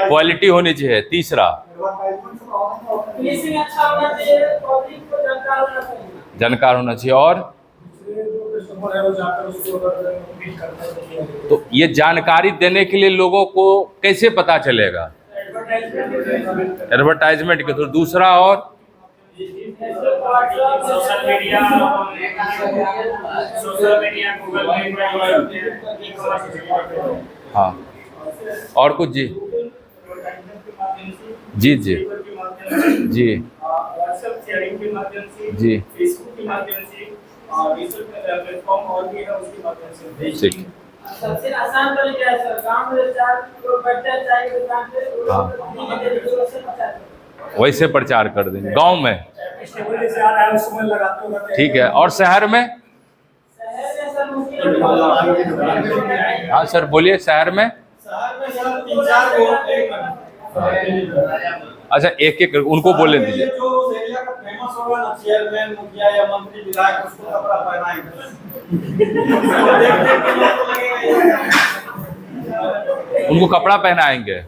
Quality होनी चाहिए। तीसरा फिनिशिंग अच्छा होना चाहिए, पब्लिक को जानकार होना चाहिए। जानकार होना चाहिए। और तो ये जानकारी देने के लिए लोगों को कैसे पता चलेगा? एडवर्टाइजमेंट के थ्रू। दूसरा और सोशल मीडिया, गूगल हाँ, और कुछ जी? जी जी जी व्हाट्सएप शेयरिंग के माध्यम से, जी फेसबुक के माध्यम से, डिजिटल प्लेटफॉर्म और भी है उसके माध्यम से। ठीक। सबसे आसान तरीका है सर, गांव में चार लोग बैठते हैं चाय की दुकान पे, वैसे प्रचार कर देंगे गांव में। जैसे आ रहा है उसमें लगाते हैं। ठीक है। और शहर में? हाँ सर बोलिए। शहर में सर 3-4 अच्छा, एक एक उनको बोलने दीजिए। जो एरिया का फेमस होगा ना, चेयरमैन, मुखिया या मंत्री, विधायक, उसको कपड़ा पहनाएंगे। उनको कपड़ा पहनाएंगे।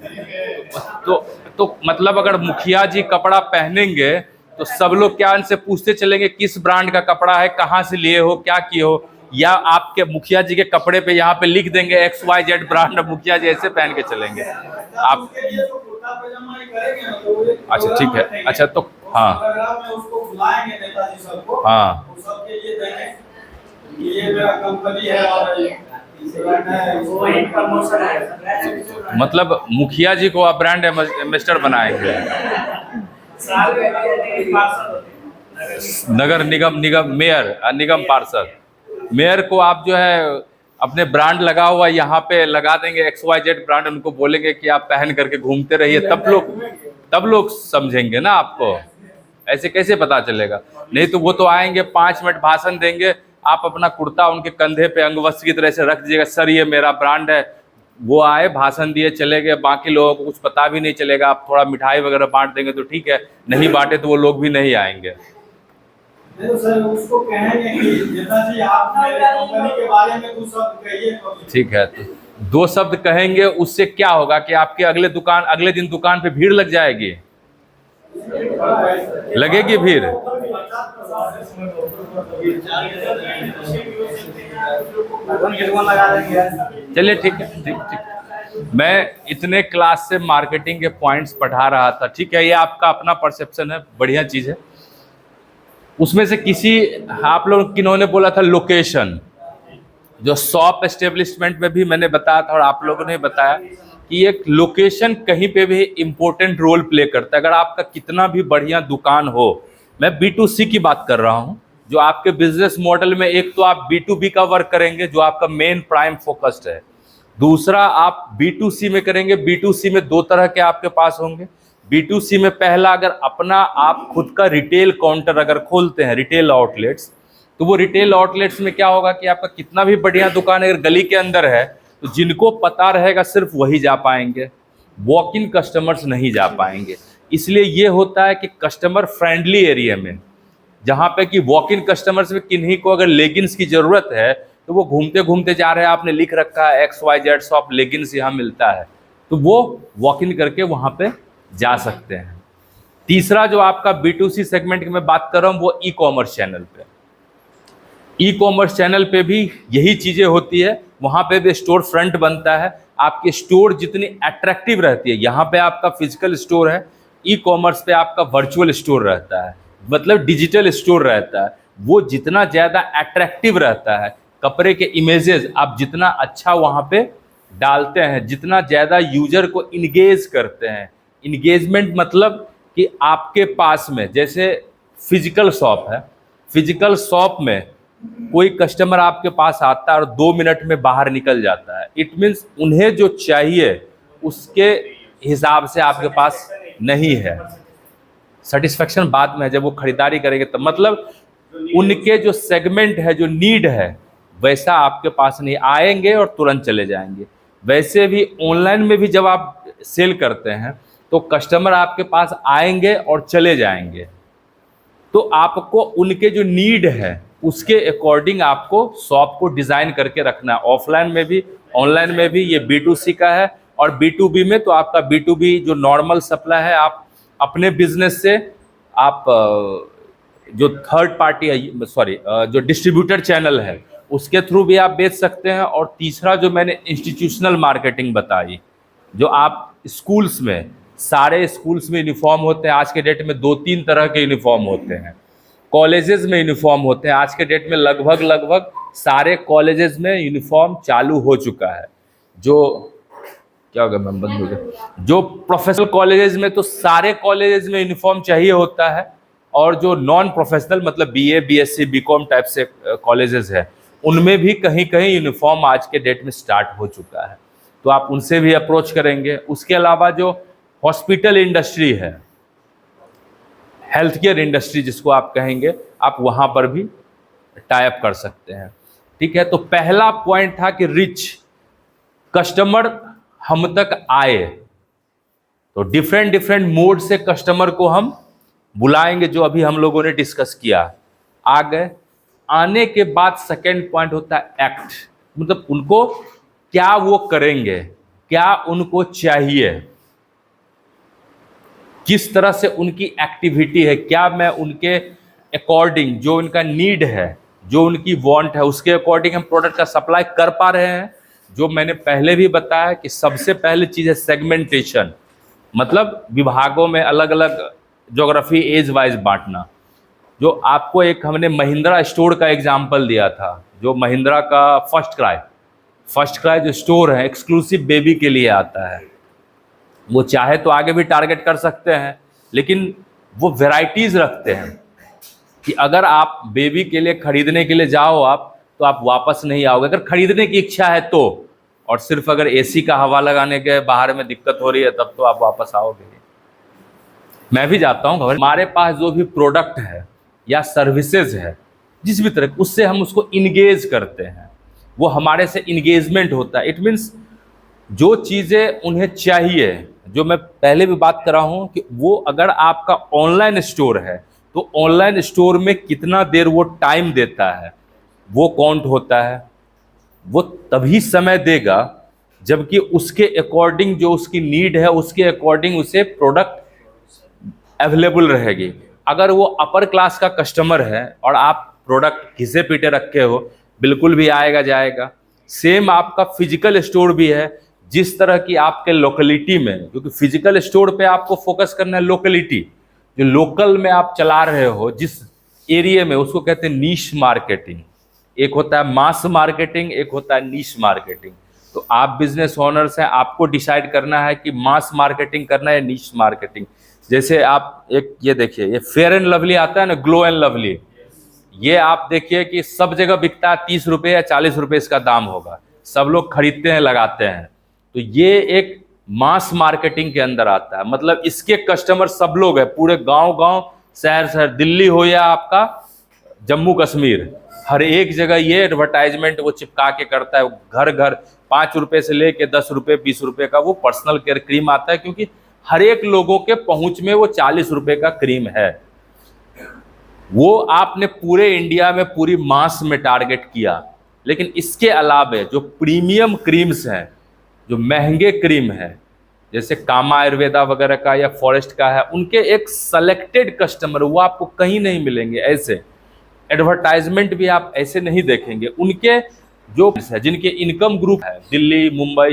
तो मतलब अगर मुखिया जी कपड़ा पहनेंगे तो सब लोग क्या उनसे पूछते चलेंगे किस ब्रांड का कपड़ा है, कहाँ से लिए हो, क्या किए हो? या आपके मुखिया जी के कपड़े पे यहाँ पे लिख देंगे XYZ ब्रांड, मुखिया जी ऐसे पहन के चलेंगे आप? अच्छा ठीक है। अच्छा तो हाँ हाँ, ये मेरा कंपनी है और मतलब मुखिया जी को आप ब्रांड एम्बेसडर बनाएंगे। नगर निगम मेयर, निगम पार्षद, मेयर को आप जो है अपने ब्रांड लगा हुआ यहाँ पे लगा देंगे, XYZ ब्रांड, उनको बोलेंगे कि आप पहन करके घूमते रहिए, तब लोग समझेंगे ना आपको। ऐसे कैसे पता चलेगा? नहीं तो वो तो आएंगे 5 मिनट भाषण देंगे, आप अपना कुर्ता उनके कंधे पे अंगवस्त्र की तरह से रख दीजिएगा, सर ये मेरा ब्रांड है। वो आए, भाषण दिए, चले गए, बाकी लोगों को कुछ पता भी नहीं चलेगा। आप थोड़ा मिठाई वगैरह बांट देंगे तो ठीक है, नहीं बांटे तो वो लोग भी नहीं आएंगे। सर उसको कहेंगे कि नेताजी आप मेरे कंपनी के बारे में कुछ शब्द कहिए। ठीक है, तो 2 शब्द कहेंगे, उससे क्या होगा कि आपके अगले दिन दुकान पे भीड़ लग जाएगी, लगेगी भीड़। चलिए ठीक है, ठीक। मैं इतने क्लास से मार्केटिंग के पॉइंट्स पढ़ा रहा था, ठीक है, ये आपका अपना परसेप्शन है, बढ़िया चीज़ है। उसमें से आप लोग किन्होंने बोला था लोकेशन, जो शॉप एस्टेब्लिशमेंट में भी मैंने बताया था और आप लोगों ने बताया कि एक लोकेशन कहीं पे भी इम्पोर्टेंट रोल प्ले करता है। अगर आपका कितना भी बढ़िया दुकान हो, मैं B2C की बात कर रहा हूँ, जो आपके बिजनेस मॉडल में एक तो आप B2B का वर्क करेंगे जो आपका मेन प्राइम फोकस्ड है, दूसरा आप B2C में करेंगे। B2C में 2 तरह के आपके पास होंगे। B2C में पहला, अगर अपना आप खुद का रिटेल काउंटर अगर खोलते हैं, रिटेल आउटलेट्स, तो वो रिटेल आउटलेट्स में क्या होगा कि आपका कितना भी बढ़िया दुकान अगर गली के अंदर है तो जिनको पता रहेगा सिर्फ वही जा पाएंगे, वॉक इन कस्टमर्स नहीं जा पाएंगे। इसलिए ये होता है कि कस्टमर फ्रेंडली एरिया में, जहाँ पे कि वॉक इन कस्टमर्स में किन्हीं को अगर लेगिंग्स की ज़रूरत है तो वो घूमते घूमते जा रहे हैं, आपने लिख रखा है XYZ शॉप लेगिंग्स यहाँ मिलता है, तो वो वॉक इन करके वहाँ पे जा सकते हैं। तीसरा जो आपका B2C सेगमेंट की मैं बात कर रहा हूँ वो ई-कॉमर्स चैनल पे। ई-कॉमर्स चैनल पे भी यही चीज़ें होती है, वहाँ पे भी स्टोर फ्रंट बनता है। आपकी स्टोर जितनी अट्रैक्टिव रहती है, यहाँ पे आपका फिजिकल स्टोर है, ई-कॉमर्स पे आपका वर्चुअल स्टोर रहता है, मतलब डिजिटल स्टोर रहता है। वो जितना ज़्यादा अट्रैक्टिव रहता है, कपड़े के इमेजेस आप जितना अच्छा वहाँ पे डालते हैं, जितना ज़्यादा यूजर को इंगेज करते हैं। इंगेजमेंट मतलब कि आपके पास में जैसे फिजिकल शॉप है, फिजिकल शॉप में कोई कस्टमर आपके पास आता है और 2 मिनट में बाहर निकल जाता है, इट मीन्स उन्हें जो चाहिए उसके हिसाब से आपके पास नहीं है। सेटिस्फेक्शन बाद में है, जब वो खरीदारी करेंगे तब, मतलब उनके जो सेगमेंट है, जो नीड है, वैसा आपके पास नहीं, आएंगे और तुरंत चले जाएंगे। वैसे भी ऑनलाइन में भी जब आप सेल करते हैं तो कस्टमर आपके पास आएंगे और चले जाएंगे, तो आपको उनके जो नीड है उसके अकॉर्डिंग आपको शॉप को डिज़ाइन करके रखना है। ऑफलाइन में भी ऑनलाइन में भी ये B2C का है और B2B में तो आपका B2B जो नॉर्मल सप्लाई है, आप अपने बिजनेस से आप जो थर्ड पार्टी है, सॉरी जो डिस्ट्रीब्यूटर चैनल है उसके थ्रू भी आप बेच सकते हैं। और तीसरा जो मैंने इंस्टीट्यूशनल मार्केटिंग बताई, जो आप स्कूल्स में, सारे स्कूल्स में यूनिफॉर्म होते हैं आज के डेट में, 2-3 तरह के यूनिफॉर्म होते हैं। कॉलेजेस में यूनिफॉर्म होते हैं आज के डेट में, लगभग सारे कॉलेजेस में यूनिफॉर्म चालू हो चुका है। जो क्या हो गया मैम, बंद हो गया। जो प्रोफेशनल कॉलेजेस में तो सारे कॉलेजेस में यूनिफॉर्म चाहिए होता है, और जो नॉन प्रोफेशनल मतलब BA BSc BCom टाइप से कॉलेजेस है, उनमें भी कहीं कहीं यूनिफॉर्म आज के डेट में स्टार्ट हो चुका है, तो आप उनसे भी अप्रोच करेंगे। उसके अलावा जो हॉस्पिटल इंडस्ट्री है, हेल्थ केयर इंडस्ट्री जिसको आप कहेंगे, आप वहाँ पर भी टाई अप कर सकते हैं। ठीक है, तो पहला पॉइंट था कि रिच कस्टमर हम तक आए, तो डिफरेंट मोड से कस्टमर को हम बुलाएंगे, जो अभी हम लोगों ने डिस्कस किया। आ गए, आने के बाद सेकेंड पॉइंट होता है एक्ट, मतलब उनको क्या वो करेंगे, क्या उनको चाहिए, किस तरह से उनकी एक्टिविटी है, क्या मैं उनके अकॉर्डिंग, जो उनका नीड है, जो उनकी वांट है, उसके अकॉर्डिंग हम प्रोडक्ट का सप्लाई कर पा रहे हैं। जो मैंने पहले भी बताया कि सबसे पहली चीज़ है सेगमेंटेशन, मतलब विभागों में अलग अलग ज्योग्राफी एज वाइज बांटना। जो आपको एक हमने महिंद्रा स्टोर का एग्जाम्पल दिया था, जो महिंद्रा का फर्स्ट क्राई जो स्टोर है एक्सक्लूसिव बेबी के लिए आता है, वो चाहे तो आगे भी टारगेट कर सकते हैं, लेकिन वो वैरायटीज़ रखते हैं कि अगर आप बेबी के लिए खरीदने के लिए जाओ आप, तो आप वापस नहीं आओगे। अगर खरीदने की इच्छा है तो, और सिर्फ अगर AC का हवा लगाने के बाहर में दिक्कत हो रही है तब तो आप वापस आओगे। मैं भी जाता हूँ। हमारे पास जो भी प्रोडक्ट है या सर्विसेज है, जिस भी तरह, उससे हम उसको इंगेज करते हैं, वो हमारे से इंगेजमेंट होता है। इट मीन्स जो चीज़ें उन्हें चाहिए, जो मैं पहले भी बात कर रहा हूँ कि वो अगर आपका ऑनलाइन स्टोर है, तो ऑनलाइन स्टोर में कितना देर वो टाइम देता है वो काउंट होता है। वो तभी समय देगा जबकि उसके अकॉर्डिंग, जो उसकी नीड है उसके अकॉर्डिंग उसे प्रोडक्ट अवेलेबल रहेगी। अगर वो अपर क्लास का कस्टमर है और आप प्रोडक्ट घिसे पीटे रखे हो, बिल्कुल भी आएगा जाएगा। सेम आपका फिजिकल स्टोर भी है, जिस तरह की आपके लोकेलिटी में, क्योंकि फिजिकल स्टोर पे आपको फोकस करना है लोकेलिटी, जो लोकल में आप चला रहे हो जिस एरिया में, उसको कहते हैं नीश मार्केटिंग। एक होता है मास मार्केटिंग, एक होता है नीश मार्केटिंग। तो आप बिजनेस ओनर्स हैं, आपको डिसाइड करना है कि मास मार्केटिंग करना है, नीश मार्केटिंग। जैसे आप एक ये देखिए, ये फेयर एंड लवली आता है ना, ग्लो एंड लवली, ये आप देखिए कि सब जगह बिकता है, 30 रुपये या 40 रुपये इसका दाम होगा, सब लोग खरीदते हैं, लगाते हैं। तो ये एक मास मार्केटिंग के अंदर आता है, मतलब इसके कस्टमर सब लोग हैं, पूरे गांव, शहर, दिल्ली हो या आपका जम्मू कश्मीर, हर एक जगह ये एडवर्टाइजमेंट वो चिपका के करता है। घर 5 रुपये से लेके 10 रुपये 20 रुपये का वो पर्सनल केयर क्रीम आता है, क्योंकि हर एक लोगों के पहुंच में वो 40 रुपये का क्रीम है। वो आपने पूरे इंडिया में पूरी मास में टारगेट किया। लेकिन इसके अलावा जो प्रीमियम क्रीम्स हैं, जो महंगे क्रीम हैं, जैसे कामा आयुर्वेदा वगैरह का या फॉरेस्ट का है, उनके एक सेलेक्टेड कस्टमर, वो आपको कहीं नहीं मिलेंगे। ऐसे एडवर्टाइजमेंट भी आप ऐसे नहीं देखेंगे। उनके जो है, जिनके इनकम ग्रुप है, दिल्ली, मुंबई,